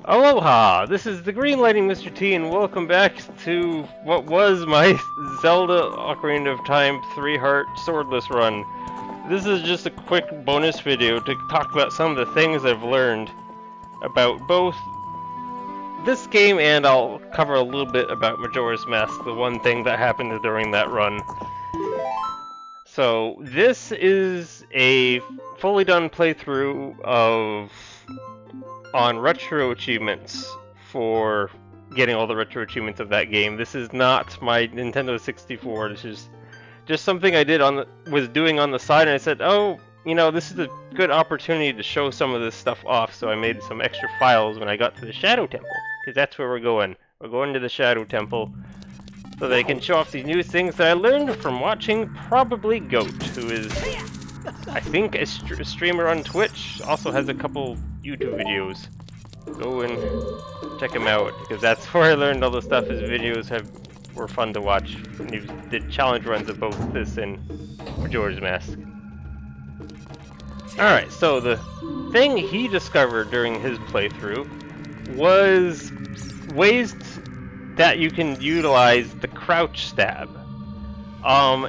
Aloha! This is the Green Lighting Mr. T, and welcome back to what was my Zelda Ocarina of Time Three-Heart Swordless run. This is just a quick bonus video to talk about some of the things I've learned about both this game, and I'll cover a little bit about Majora's Mask, the one thing that happened during that run. So, this is a fully done playthrough on retro achievements for getting all the retro achievements of that game. This is not my Nintendo 64. This is just something I was doing on the side, and I said, oh, you know, this is a good opportunity to show some of this stuff off, so I made some extra files when I got to the Shadow Temple, because that's where we're going. We're going to the Shadow Temple so they can show off these new things that I learned from watching probably Goat, who is, I think, a streamer on Twitch, also has a couple YouTube videos. Go and check him out, because that's where I learned all the stuff. His videos were fun to watch. And he did challenge runs of both this and Majora's Mask. Alright, so the thing he discovered during his playthrough was ways that you can utilize the crouch stab.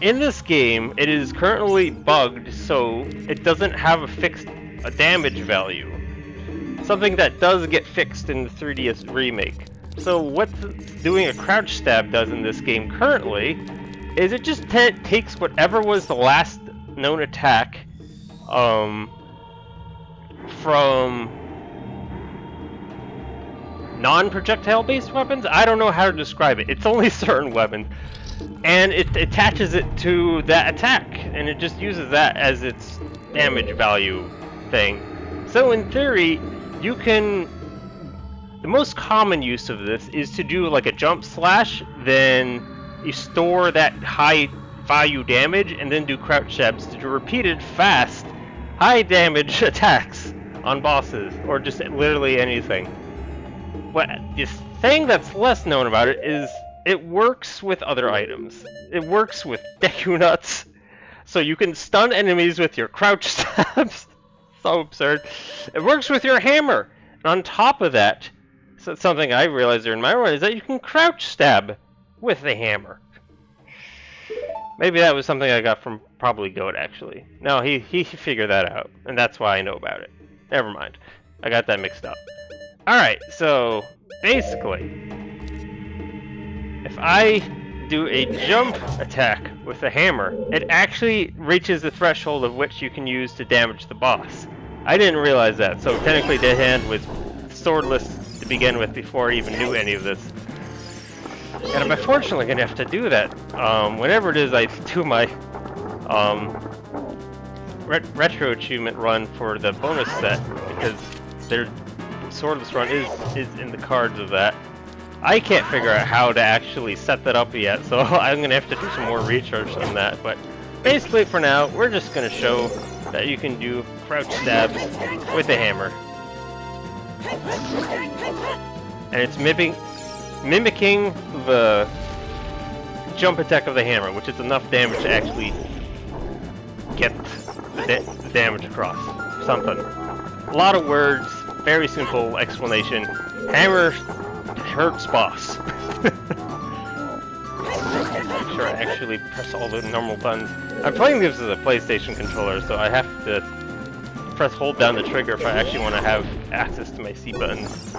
In this game, it is currently bugged, so it doesn't have a damage value. Something that does get fixed in the 3DS remake. So what doing a crouch stab does in this game currently is it just takes whatever was the last known attack from non-projectile based weapons? I don't know how to describe it. It's only certain weapons. And it attaches it to that attack, and it just uses that as its damage value thing. So in theory, you can... The most common use of this is to do like a jump slash, then you store that high value damage, and then do crouch stabs to do repeated, fast, high damage attacks on bosses, or just literally anything. But this thing that's less known about it is it works with other items. It works with Deku Nuts, so you can stun enemies with your crouch stabs. So absurd. It works with your hammer. And on top of that, so something I realized during my run is that you can crouch stab with the hammer. Maybe that was something I got from probably Goat, actually. No, he figured that out, and that's why I know about it. Never mind. I got that mixed up. Alright, so basically, if I do a jump attack with the hammer, it actually reaches the threshold of which you can use to damage the boss. I didn't realize that, so technically Dead Hand was swordless to begin with before I even knew any of this. And I'm unfortunately going to have to do that whenever it is I do my retro achievement run for the bonus set, because their swordless run is in the cards of that. I can't figure out how to actually set that up yet, so I'm going to have to do some more research on that. But basically for now, we're just going to show that you can do crouch stabs with a hammer. And it's mimicking the jump attack of the hammer, which is enough damage to actually get the damage across. Something. A lot of words, very simple explanation. Hammer hurts boss. Make sure I actually press all the normal buttons. I'm playing this as a PlayStation controller, so I have to hold down the trigger if I actually want to have access to my C buttons.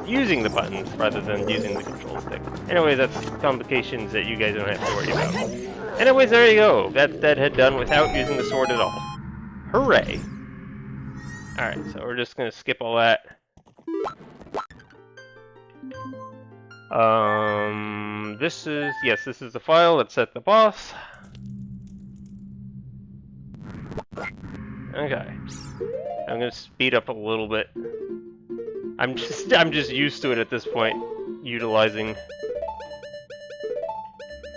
Using the buttons rather than using the control stick. Anyway, that's complications that you guys don't have to worry about. Anyways, there you go. That's Deadhead done without using the sword at all. Hooray! Alright, so we're just gonna skip all that. This is the file that set the boss. Okay. I'm gonna speed up a little bit. I'm just used to it at this point, utilizing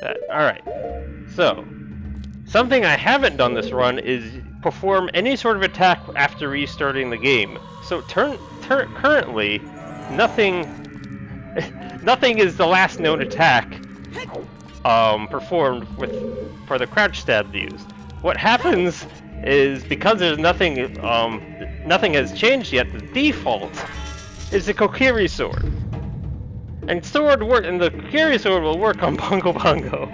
that. Alright. So, something I haven't done this run is perform any sort of attack after restarting the game. So currently, nothing is the last known attack performed for the crouch stab used. What happens is, because there's nothing has changed yet, the default is the Kokiri sword. And the Kokiri sword will work on Bongo Bongo.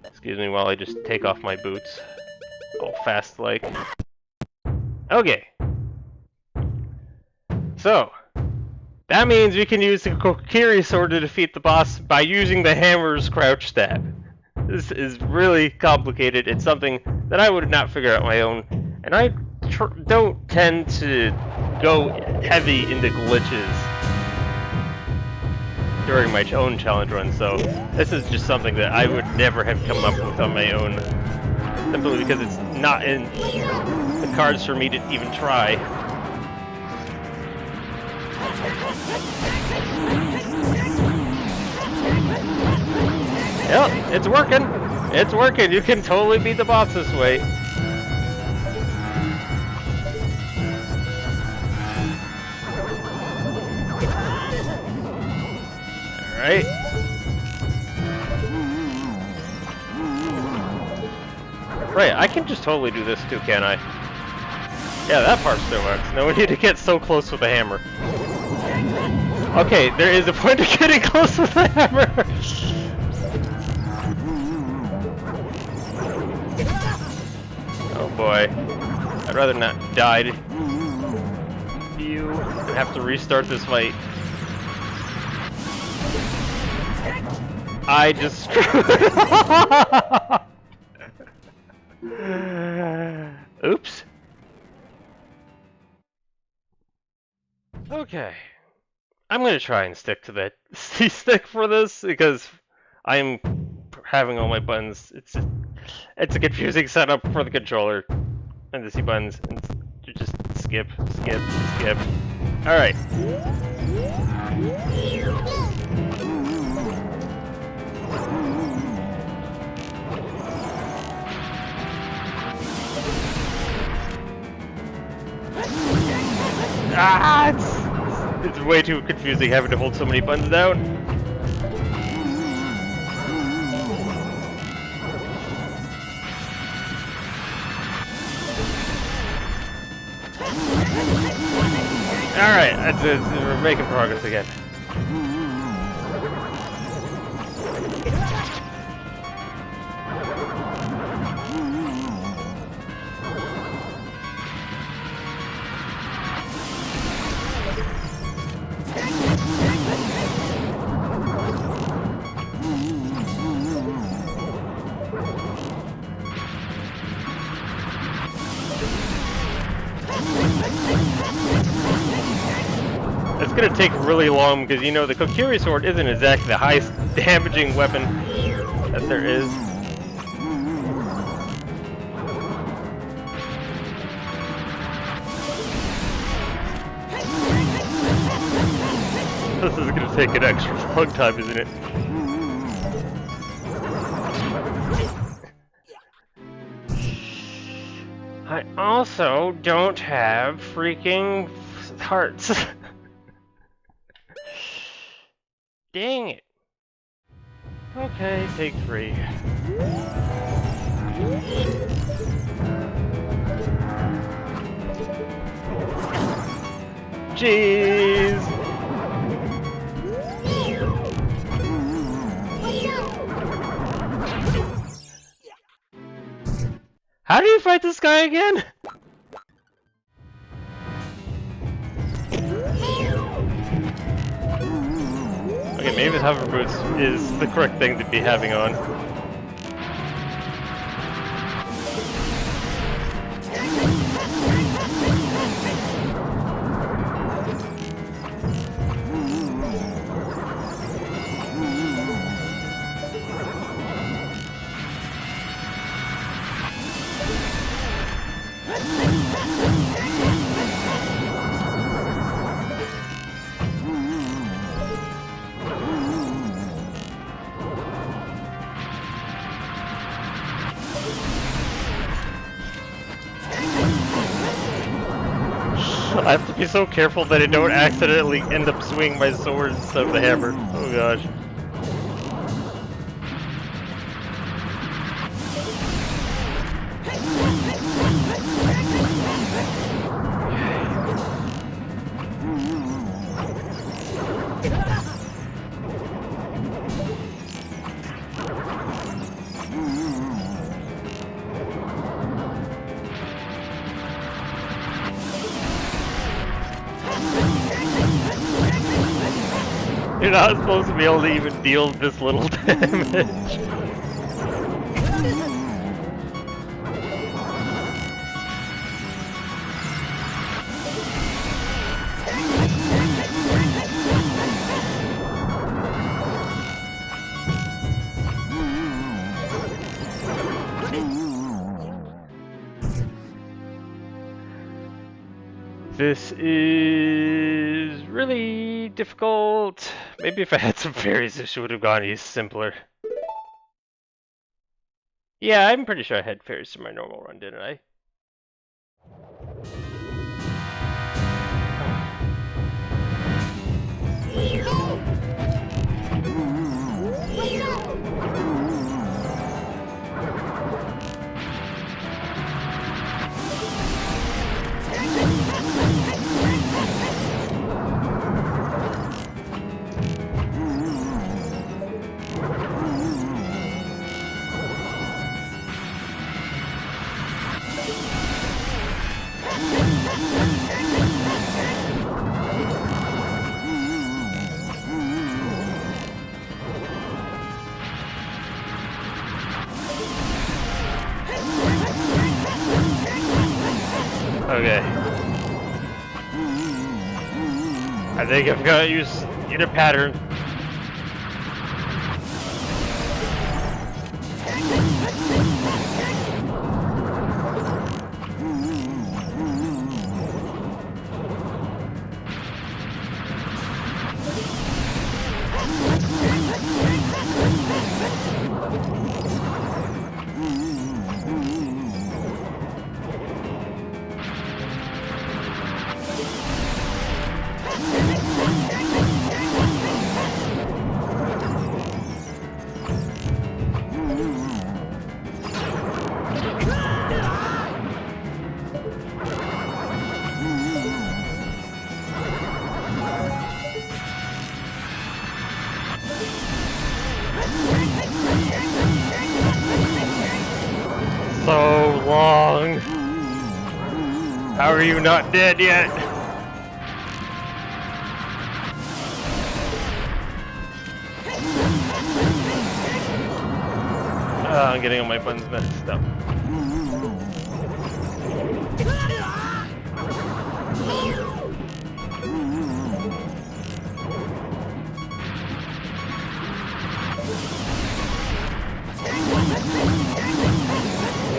Excuse me while I just take off my boots. All fast like. Okay. So, that means we can use the Kokiri sword to defeat the boss by using the hammer's crouch stab. This is really complicated. It's something that I would not figure out on my own. And I don't tend to go heavy into glitches during my own challenge run, so this is just something that I would never have come up with on my own, simply because it's not in the cards for me to even try. Yep, it's working! It's working! You can totally beat the boss this way. Alright. Right, I can just totally do this too, can't I? Yeah, that part still works. No need to get so close with the hammer. Okay, there is a point of getting close with the hammer! Oh boy. I'd rather not die to you and have to restart this fight. I just screwed up. Oops. Okay. I'm gonna try and stick to the C-stick for this because I'm having all my buttons. It's a confusing setup for the controller and the C buttons. And you just skip, skip, skip. All right. Ah, it's way too confusing having to hold so many buttons down. Alright, we're making progress again. It's gonna take really long because, you know, the Kokiri sword isn't exactly the highest damaging weapon that there is. This is gonna take an extra long time, isn't it? I also don't have freaking hearts. Dang it. Okay, take 3. Jeez. How do you fight this guy again? Okay, maybe the hover boots is the correct thing to be having on. I have to be so careful that I don't accidentally end up swinging my sword instead of the hammer. Oh gosh. You're not supposed to be able to even deal this little damage. This is really difficult. Maybe if I had some fairies, this would have gone simpler. Yeah, I'm pretty sure I had fairies in my normal run, didn't I? Okay. I think I've got to use either pattern. So long. How are you not dead yet? I'm getting all my buttons messed up.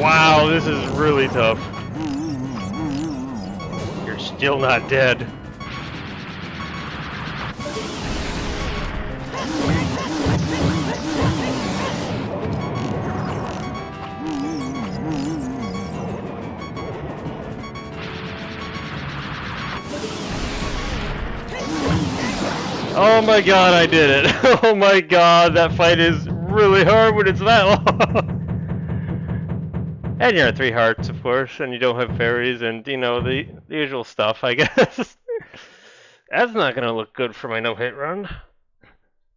Wow, this is really tough. You're still not dead. Oh my god, I did it. Oh my god, that fight is really hard when it's that long. And you're at 3 hearts, of course, and you don't have fairies, and, you know, the usual stuff, I guess. That's not gonna look good for my no-hit run.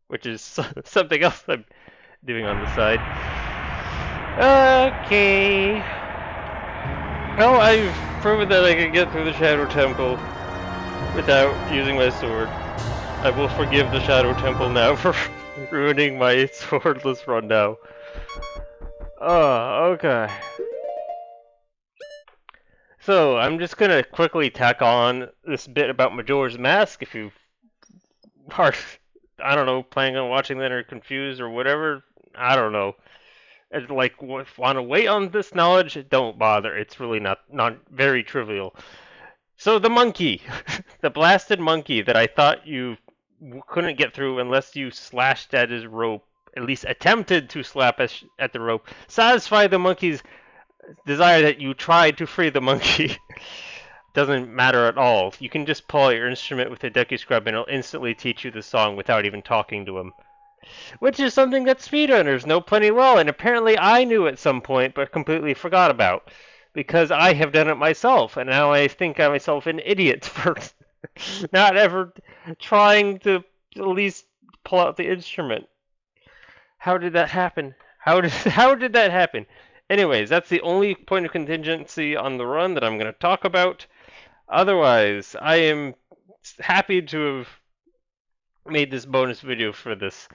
Which is something else I'm doing on the side. Okay. Well, I've proven that I can get through the Shadow Temple without using my sword. I will forgive the Shadow Temple now for ruining my swordless run now. Oh, okay. So, I'm just gonna quickly tack on this bit about Majora's Mask if you are, I don't know, planning on watching that or confused or whatever. I don't know. And like, want to wait on this knowledge? Don't bother. It's really not very trivial. So the monkey, the blasted monkey that I thought you couldn't get through unless you slashed at his rope, at least attempted to slap at the rope, satisfy the monkey's desire that you tried to free the monkey. Doesn't matter at all. You can just pull out your instrument with a Deku Scrub and it'll instantly teach you the song without even talking to him. Which is something that speedrunners know plenty well, and apparently I knew at some point but completely forgot about. Because I have done it myself, and now I think I'm myself an idiot for not ever trying to at least pull out the instrument. How did that happen? How did that happen? Anyways, that's the only point of contingency on the run that I'm going to talk about. Otherwise, I am happy to have made this bonus video for this.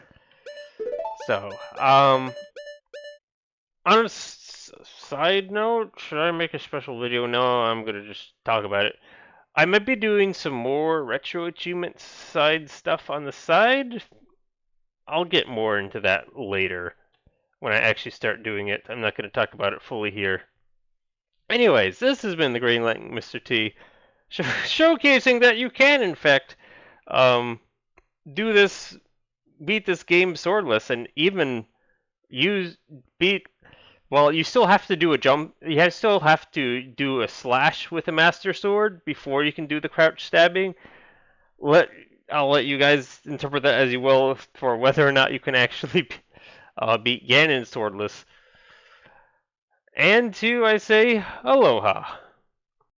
So, on a side note, should I make a special video? No, I'm gonna just talk about it. I might be doing some more retro achievement side stuff on the side. I'll get more into that later when I actually start doing it. I'm not going to talk about it fully here. Anyways, this has been the Green Light Mr. T, showcasing that you can, in fact, um, do this, beat this game swordless, and even use beat. Well, you still have to do a jump. You still have to do a slash with a master sword before you can do the crouch stabbing. I'll let you guys interpret that as you will for whether or not you can actually beat Ganon swordless. And to I say aloha.